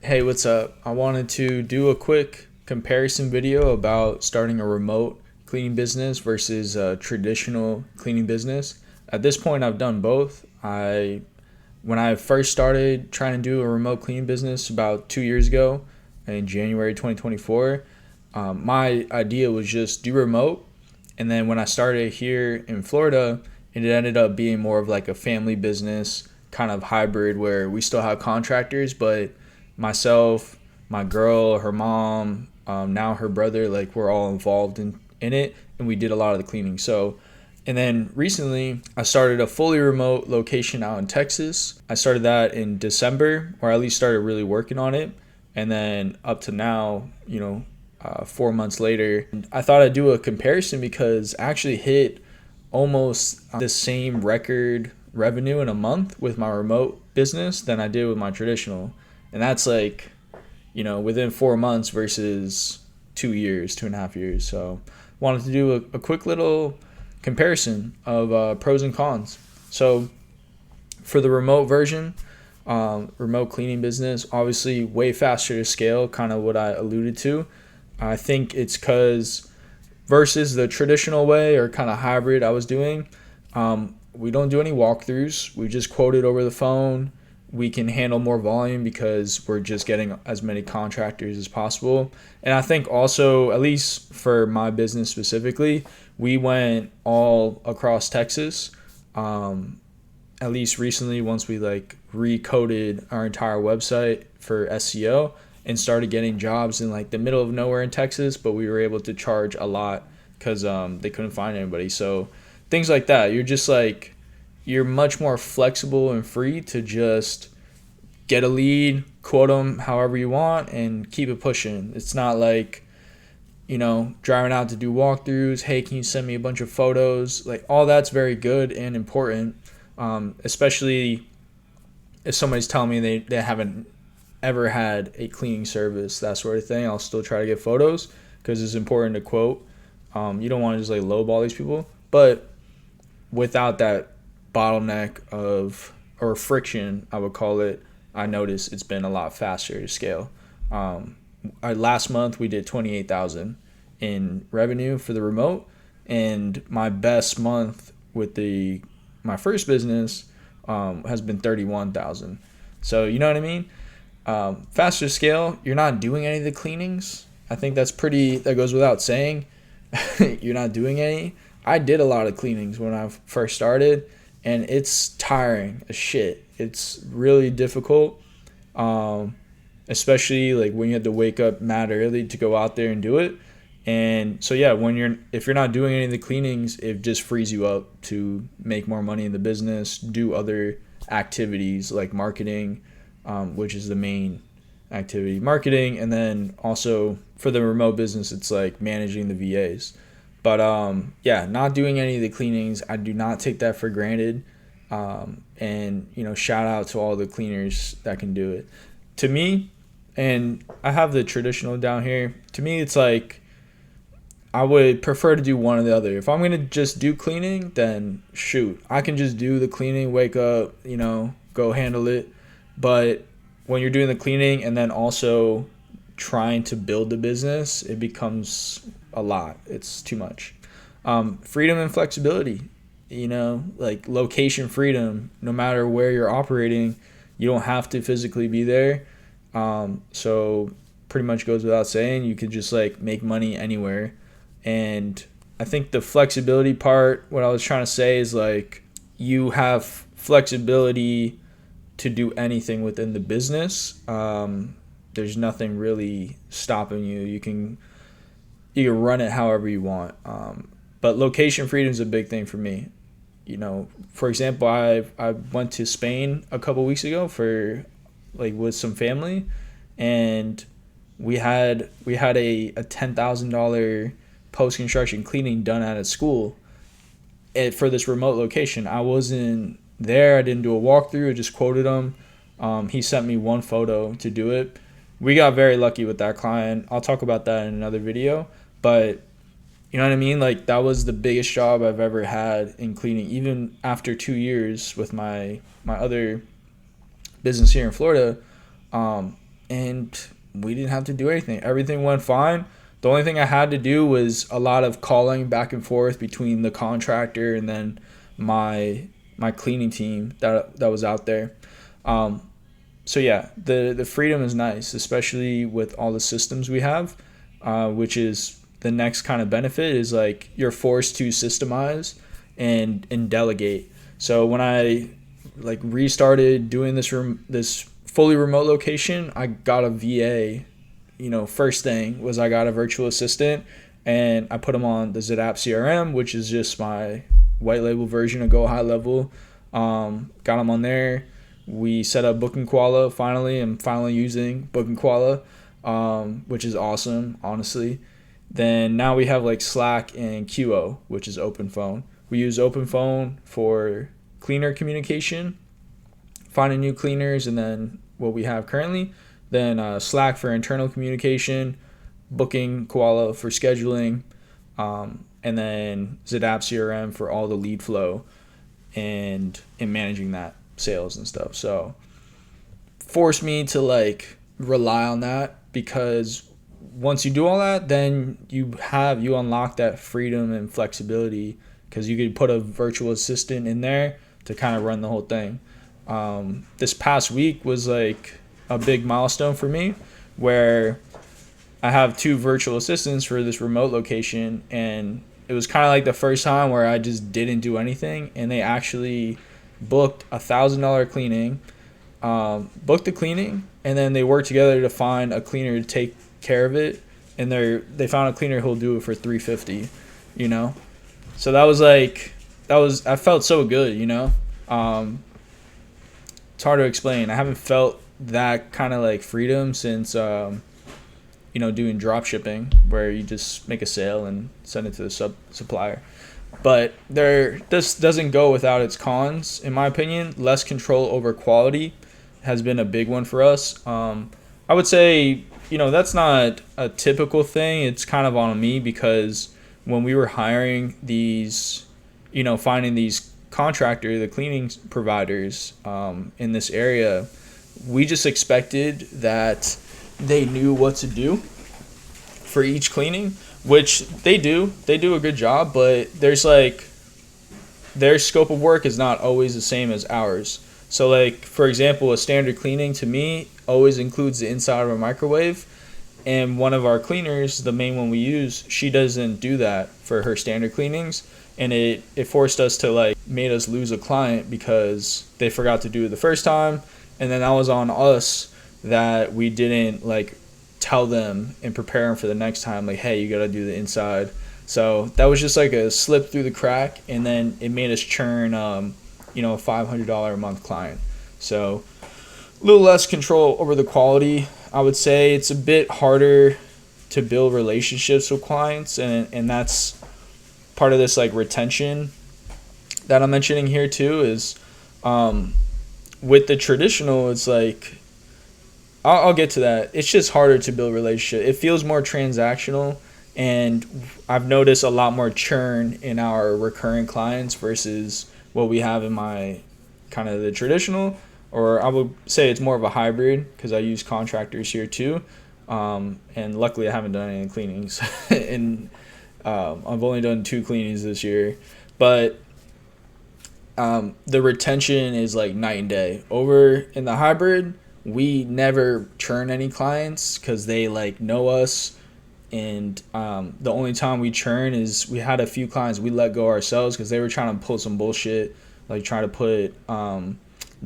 Hey, what's up? I wanted to do a quick comparison video about starting a remote cleaning business versus a traditional cleaning business. At this point, I've done both. When I first started trying to do a remote cleaning business about 2 years ago in January 2024, my idea was just do remote. And then when I started here in Florida, it ended up being more of like a family business kind of hybrid where we still have contractors, but myself, my girl, her mom, now her brother, like we're all involved in it, and we did a lot of the cleaning. So, and then recently I started a fully remote location out in Texas. I started that in December, or at least started really working on it. And then up to now, 4 months later, I thought I'd do a comparison because I actually hit almost the same record revenue in a month with my remote business than I did with my traditional. And that's like, within 4 months versus 2 years, 2.5 years. So wanted to do a quick little comparison of pros and cons. So for the remote version, remote cleaning business, obviously way faster to scale, kind of what I alluded to. I think it's because versus the traditional way or kind of hybrid I was doing, we don't do any walkthroughs. We just quote it over the phone. We can handle more volume because we're just getting as many contractors as possible. And I think also, at least for my business specifically, we went all across Texas. At least recently, once we like recoded our entire website for SEO and started getting jobs in like the middle of nowhere in Texas, but we were able to charge a lot because they couldn't find anybody. So things like that. You're much more flexible and free to just get a lead, quote them however you want, and keep it pushing. It's not like, driving out to do walkthroughs. Hey, can you send me a bunch of photos? Like, all that's very good and important, especially if somebody's telling me they haven't ever had a cleaning service, that sort of thing. I'll still try to get photos because it's important to quote. You don't want to just like lowball these people, but without that bottleneck of or friction, I would call it, I noticed it's been a lot faster to scale. Last month we did 28,000 in revenue for the remote, and my best month with the my first business has been 31,000. So you know what I mean. Faster scale. You're not doing any of the cleanings. I think that goes without saying. You're not doing any. I did a lot of cleanings when I first started, and it's tiring as shit. It's really difficult, especially like when you have to wake up mad early to go out there and do it. And so yeah, if you're not doing any of the cleanings, it just frees you up to make more money in the business, do other activities like marketing, which is the main activity, marketing, and then also for the remote business, it's like managing the VAs. But yeah, not doing any of the cleanings, I do not take that for granted. And shout out to all the cleaners that can do it. To me, and I have the traditional down here. To me, it's like I would prefer to do one or the other. If I'm gonna just do cleaning, then shoot, I can just do the cleaning, wake up, go handle it. But when you're doing the cleaning and then also trying to build the business, it becomes a lot. It's too much. Freedom and flexibility, like location freedom. No matter where you're operating, you don't have to physically be there. So pretty much goes without saying, you could just like make money anywhere. And I think the flexibility part, what I was trying to say is like you have flexibility to do anything within the business. There's nothing really stopping you. You can run it however you want. But location freedom is a big thing for me. For example, I went to Spain a couple weeks ago for like with some family, and we had a $10,000 post construction cleaning done at a school for this remote location. I wasn't there. I didn't do a walkthrough. I just quoted him. He sent me one photo to do it. We got very lucky with that client. I'll talk about that in another video. But you know what I mean? Like that was the biggest job I've ever had in cleaning. Even after 2 years with my other business here in Florida, and we didn't have to do anything. Everything went fine. The only thing I had to do was a lot of calling back and forth between the contractor and then my cleaning team that was out there. So yeah, the freedom is nice, especially with all the systems we have, which is the next kind of benefit is like you're forced to systemize and delegate. So when I like restarted doing this fully remote location, I got a VA. First thing was I got a virtual assistant, and I put them on the ZitApp CRM, which is just my white label version of Go High Level. Got them on there. We set up Booking Koala finally. I'm finally using Booking Koala, which is awesome, honestly. Then now we have like Slack and QO, which is OpenPhone. We use OpenPhone for cleaner communication, finding new cleaners, and then what we have currently. Then Slack for internal communication, Booking Koala for scheduling, and then ZitApp CRM for all the lead flow and managing that sales and stuff. So force me to like rely on that, because once you do all that, then you unlock that freedom and flexibility, because you could put a virtual assistant in there to kind of run the whole thing. This past week was like a big milestone for me, where I have 2 virtual assistants for this remote location, and it was kind of like the first time where I just didn't do anything, and they actually booked $1,000 cleaning, booked the cleaning, and then they worked together to find a cleaner to take care of it, and they found a cleaner who'll do it for $350, So I felt so good, It's hard to explain. I haven't felt that kind of like freedom since doing drop shipping, where you just make a sale and send it to the supplier. But this doesn't go without its cons, in my opinion. Less control over quality has been a big one for us. I would say, that's not a typical thing. It's kind of on me, because when we were hiring these, finding these the cleaning providers in this area, we just expected that they knew what to do for each cleaning, which they do. They do a good job, but there's like their scope of work is not always the same as ours. So like, for example, a standard cleaning to me always includes the inside of a microwave, and one of our cleaners, the main one we use, she doesn't do that for her standard cleanings, and it forced us to like made us lose a client because they forgot to do it the first time, and then that was on us that we didn't like tell them and prepare them for the next time, like, hey, you got to do the inside. So that was just like a slip through the crack, and then it made us churn a $500 a month client. So a little less control over the quality. I would say it's a bit harder to build relationships with clients, and that's part of this like retention that I'm mentioning here too. Is with the traditional, it's like I'll get to that. It's just harder to build relationship. It feels more transactional, and I've noticed a lot more churn in our recurring clients versus what we have in my kind of the traditional, or I would say it's more of a hybrid, because I use contractors here too. And luckily I haven't done any cleanings and I've only done 2 cleanings this year, but the retention is like night and day. Over in the hybrid, we never churn any clients because they like know us, and the only time we churn is we had a few clients we let go ourselves because they were trying to pull some bullshit, like trying to put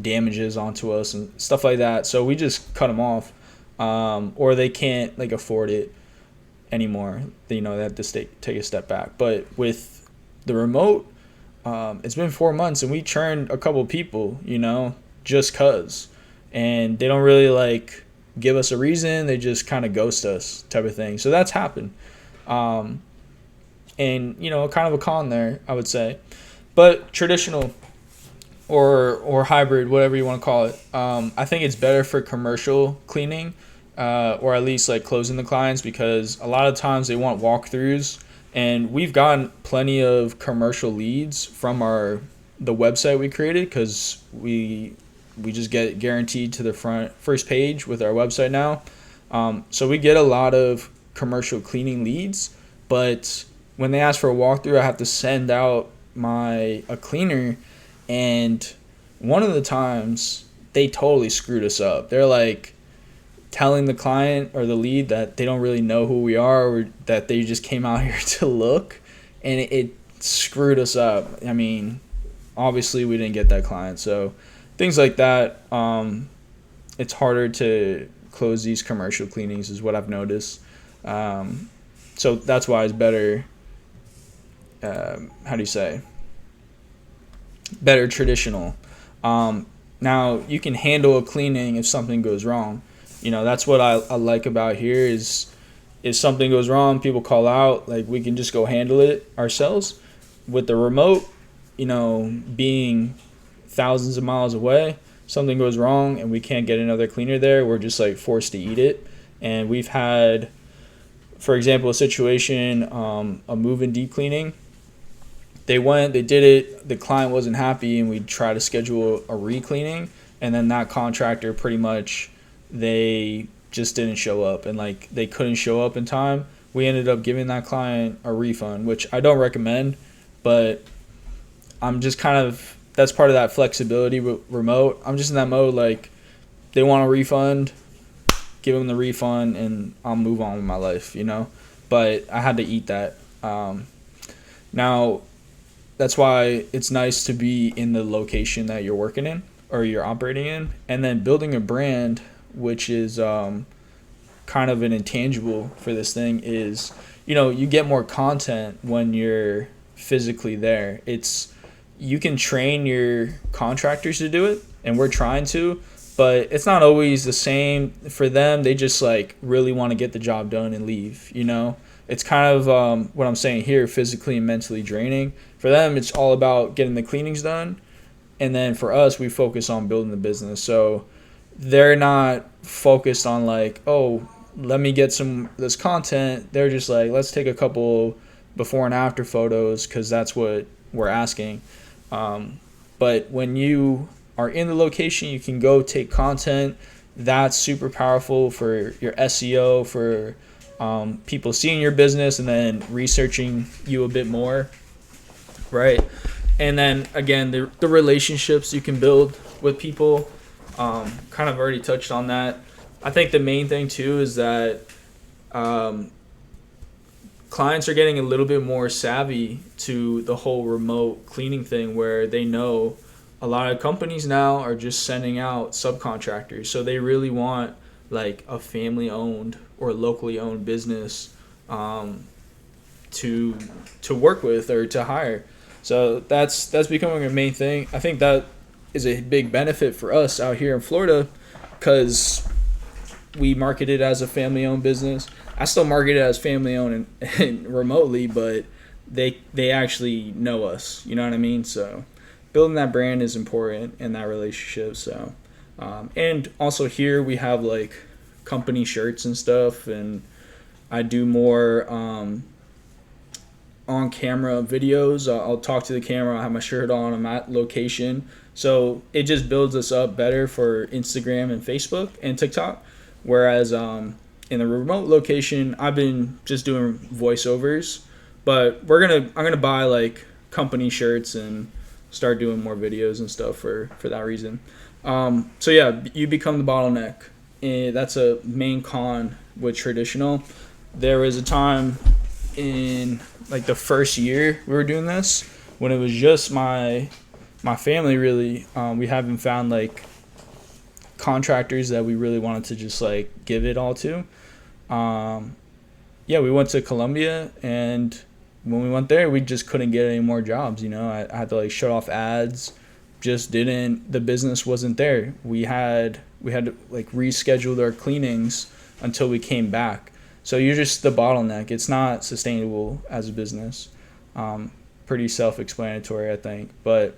damages onto us and stuff like that. So we just cut them off, or they can't like afford it anymore. They have to take a step back. But with the remote, it's been 4 months and we churned a couple people, just cause, and they don't really like give us a reason. They just kind of ghost us type of thing. So that's happened. And kind of a con there, I would say. But traditional or hybrid, whatever you want to call it, I think it's better for commercial cleaning, or at least like closing the clients, because a lot of times they want walkthroughs, and we've gotten plenty of commercial leads from the website we created, because we we just get guaranteed to the first page with our website now. So we get a lot of commercial cleaning leads, but when they ask for a walkthrough, I have to send out a cleaner, and one of the times they totally screwed us up. They're like telling the client or the lead that they don't really know who we are, or that they just came out here to look, and it screwed us up. I mean, obviously we didn't get that client, so things like that. It's harder to close these commercial cleanings is what I've noticed. So that's why it's better, better traditional. Now you can handle a cleaning if something goes wrong. That's what I like about here is if something goes wrong, people call out, like we can just go handle it ourselves. With the remote, being thousands of miles away, something goes wrong and we can't get another cleaner there, we're just like forced to eat it. And we've had, for example, a situation, a move-in deep cleaning. They did it, the client wasn't happy, and we tried to schedule a re-cleaning, and then that contractor pretty much, they just didn't show up, and like they couldn't show up in time. We ended up giving that client a refund, which I don't recommend, but I'm just that's part of that flexibility with remote. I'm just in that mode, like they want a refund, give them the refund, and I'll move on with my life, but I had to eat that. Now that's why it's nice to be in the location that you're working in or you're operating in, and then building a brand, which is kind of an intangible for this thing, is you get more content when you're physically there. You can train your contractors to do it, and we're trying to, but it's not always the same for them. They just like really want to get the job done and leave. It's kind of what I'm saying here, physically and mentally draining. For them, it's all about getting the cleanings done, and then for us, we focus on building the business. So they're not focused on like, oh, let me get this content. They're just like, let's take a couple before and after photos, because that's what we're asking. But when you are in the location, you can go take content. That's super powerful for your SEO, for people seeing your business and then researching you a bit more, right? And then again, the relationships you can build with people, kind of already touched on that. I think the main thing too is that clients are getting a little bit more savvy to the whole remote cleaning thing, where they know a lot of companies now are just sending out subcontractors. So they really want like a family owned or locally owned business to work with or to hire. So that's becoming a main thing. I think that is a big benefit for us out here in Florida, because we market it as a family owned business. I still market it as family owned and remotely, but they actually know us. You know what I mean? So building that brand is important in that relationship. So and also here we have like company shirts and stuff, and I do more on camera videos. I'll talk to the camera, I have my shirt on, I'm at location. So it just builds us up better for Instagram and Facebook and TikTok. Whereas in the remote location, I've been just doing voiceovers, but I'm gonna buy like company shirts and start doing more videos and stuff for that reason. So yeah, you become the bottleneck. And that's a main con with traditional. There was a time in like the first year we were doing this, when it was just my family really. We haven't found like contractors that we really wanted to just like give it all to. We went to Colombia, and when we went there, we just couldn't get any more jobs. I had to like shut off ads. The business wasn't there. We had to like reschedule our cleanings until we came back. So you're just the bottleneck. It's not sustainable as a business. Pretty self-explanatory, I think, but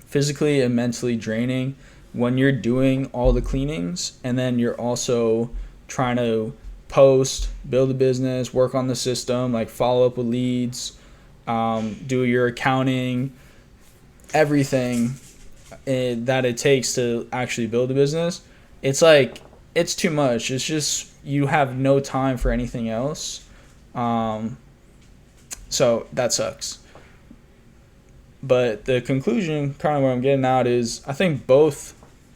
physically and mentally draining when you're doing all the cleanings, and then you're also trying to post, build a business, work on the system, like follow up with leads, do your accounting, everything. that it takes to actually build a business, it's like it's too much. It's just you have no time for anything else. Um, so that sucks. But the conclusion, kind of what I'm getting at, is I think both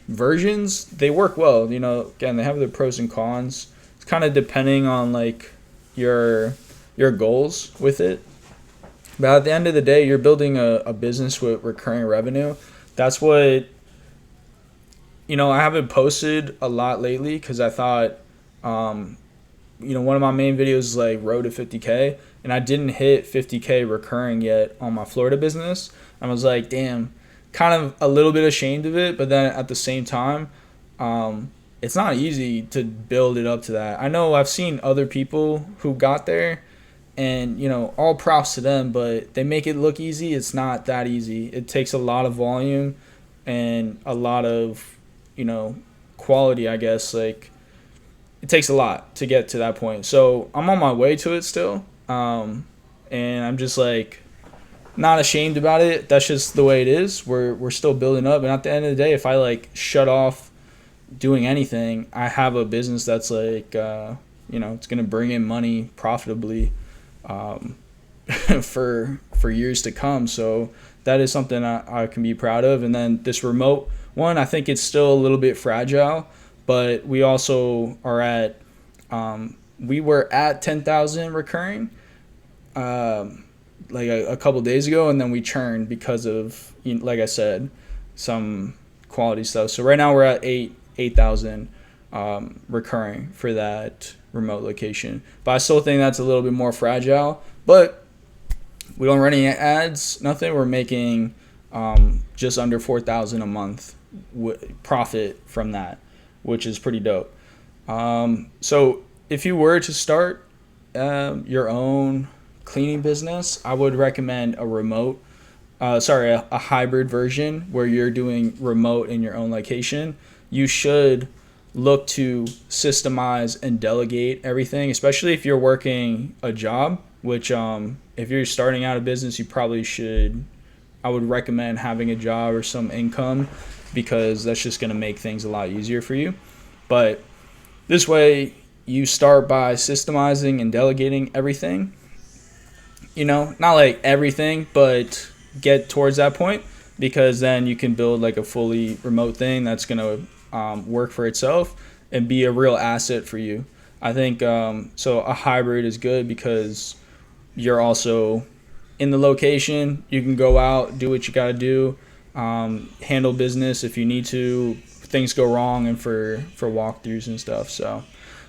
versions they work well. Again, they have their pros and cons. It's kind of depending on like your your goals with it. But at the end of the day, you're building a business with recurring revenue. That's what, I haven't posted a lot lately because I thought, um, one of my main videos is like road to 50K, and I didn't hit 50K recurring yet on my Florida business. I was like, damn, kind of a little bit ashamed of it, but then at the same time, it's not easy to build it up to that. I know I've seen other people who got there, and all props to them, but they make it look easy. It's not that easy. It takes a lot of volume and a lot of quality, I guess. Like, it takes a lot to get to that point. So I'm on my way to it still, and I'm just like not ashamed about it. That's just the way it is. We're still building up, and at the end of the day, if I like shut off doing anything, I have a business that's like it's gonna bring in money profitably, um, for years to come. So that is something I can be proud of. And then this remote one, I think it's still a little bit fragile, but we also are at we were at 10,000 recurring like a couple days ago, and then we churned because of, like I said, some quality stuff. So right now we're at 8,000 recurring for that remote location, but I still think that's a little bit more fragile. But we don't run any ads, nothing. We're making just under 4,000 a month profit from that, which is pretty dope. So if you were to start your own cleaning business, I would recommend a hybrid version where you're doing remote in your own location. You should look to systemize and delegate everything, especially if you're working a job, which if you're starting out a business, you probably should. I would recommend having a job or some income, because that's just going to make things a lot easier for you. But this way, you start by systemizing and delegating everything. Not like everything, but get towards that point, because then you can build like a fully remote thing that's going to work for itself and be a real asset for you. I think so a hybrid is good because you're also in the location. You can go out, do what you got to do, handle business if you need to. Things go wrong, and for walkthroughs and stuff. So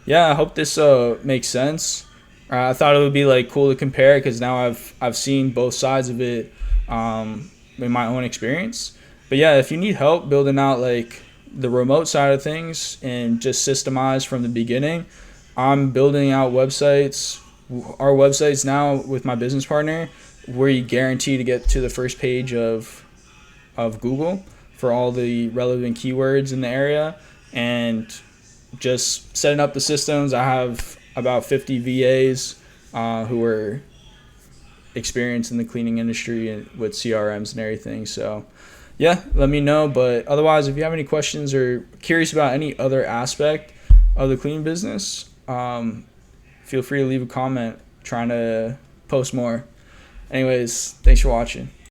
yeah, I hope this makes sense. I thought it would be like cool to compare, because now I've seen both sides of it in my own experience. But yeah, if you need help building out like the remote side of things and just systemize from the beginning, I'm building out websites. Our websites now with my business partner, we guarantee to get to the first page of Google for all the relevant keywords in the area, and just setting up the systems. I have about 50 VAs who are experienced in the cleaning industry and with CRMs and everything. So yeah, let me know. But otherwise, if you have any questions or curious about any other aspect of the cleaning business, feel free to leave a comment. Trying to post more. Anyways, thanks for watching.